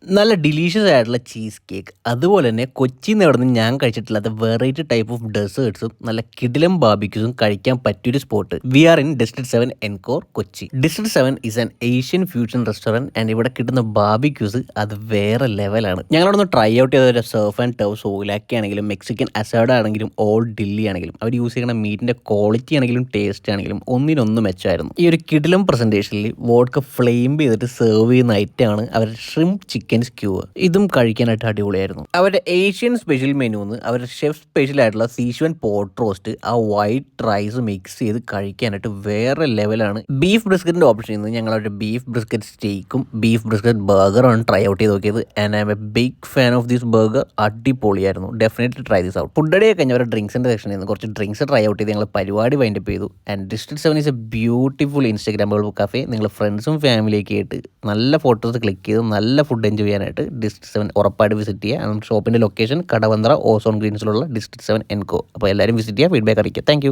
നല്ല ഡിലീഷ്യസ് ആയിട്ടുള്ള cheese cake. അതുപോലെ തന്നെ കൊച്ചിന്ന് എവിടുന്ന് ഞാൻ കഴിച്ചിട്ടില്ലാത്ത വെറൈറ്റി ടൈപ്പ് ഓഫ് ഡെസേർട്സും നല്ല കിടിലം ബാർബിക്യൂസും കഴിക്കാൻ പറ്റിയൊരു spot. We are in district 7 encore Kochi. District 7 is an Asian fusion restaurant and ഇവിടെ കിട്ടുന്ന ബാർബിക്യൂസ് അത് വേറെ ലെവലാണ്. ഞങ്ങളവിടെ ട്രൈ ഔട്ട് ചെയ്ത സർഫ് ആൻഡ് ടവ് സോലാക്കി ആണെങ്കിലും മെക്സിക്കൻ അസാഡ ആണെങ്കിലും ഓൾ ഡില്ലി ആണെങ്കിലും അവർ യൂസ് ചെയ്യുന്ന മീറ്റിന്റെ ക്വാളിറ്റി ആണെങ്കിലും ടേസ്റ്റ് ആണെങ്കിലും ഒന്നിനൊന്നും മെച്ചമായിരുന്നു. ഈ ഒരു കിടിലം പ്രസന്റേഷനിൽ വോഡ്ക ഫ്ലെയിം ചെയ്തിട്ട് സെർവ് ചെയ്യുന്ന ഐറ്റമാണ് അവരുടെ ഷ്രിംപ് ചിക്കൻ സ്ക്യൂവർ. ഇതും കഴിക്കാനായിട്ട് അടിപൊളിയായിരുന്നു. അവരുടെ ഏഷ്യൻ സ്പെഷ്യൽ മെനുന്ന് അവരുടെ ഷെഫ് സ്പെഷ്യൽ ആയിട്ടുള്ള സീഷ്വൻ പോട്ട് റോസ്റ്റ് ആ വൈറ്റ് റൈസ് മിക്സ് ചെയ്ത് കഴിക്കാനായിട്ട് വേറെ ലെവലാണ്. ബീഫ് ബ്രിസ്ക്കറ്റിന്റെ ഓപ്ഷൻ നിന്ന് ഞങ്ങൾ അവരുടെ ബീഫ് ബ്രിസ്ക്കറ്റ് സ്റ്റേക്കും ബീഫ് ബ്രിസ്ക്കറ്റ് ബർഗറാണ് ട്രൈ ഔട്ട് ചെയ്ത് നോക്കിയത്. And I'm a big fan of this burger. അടിപൊളിയായിരുന്നു. Definitely try this out. Food day കഴിഞ്ഞ അവരുടെ ഡ്രിങ്ക്സിന്റെ സെക്ഷനിൽ നിന്ന് കുറച്ച് ഡ്രിങ്ക്സ് ട്രൈ ഔട്ട് ചെയ്ത് ഞങ്ങൾ പരിപാടി വൈൻഡപ്പ് ചെയ്തു. And district 7 is a beautiful instagrammable cafe. നിങ്ങൾ ഫ്രണ്ട്സും ഫാമിലിയൊക്കെ ആയിട്ട് നല്ല ഫോട്ടോസ് ക്ലിക്ക് ചെയ്ത് നല്ല ഫുഡ് എൻജോയ് ചെയ്യാനായിട്ട് ഡിസ്ട്രിക്ട് 7 ഉറപ്പായിട്ട് വിസിറ്റ് ചെയ്യുക. ഷോപ്പിന്റെ ലൊക്കേഷൻ കടവന്ത്ര ഓസോൺ ഗ്രീൻസിലുള്ള ഡിസ്ട്രിക്ട് 7 എൻകോ. അപ്പോൾ എല്ലാവരും വിസിറ്റ് ചെയ്യുക, ഫീഡ്ബാക്ക് അറിയിക്കുക. താങ്ക്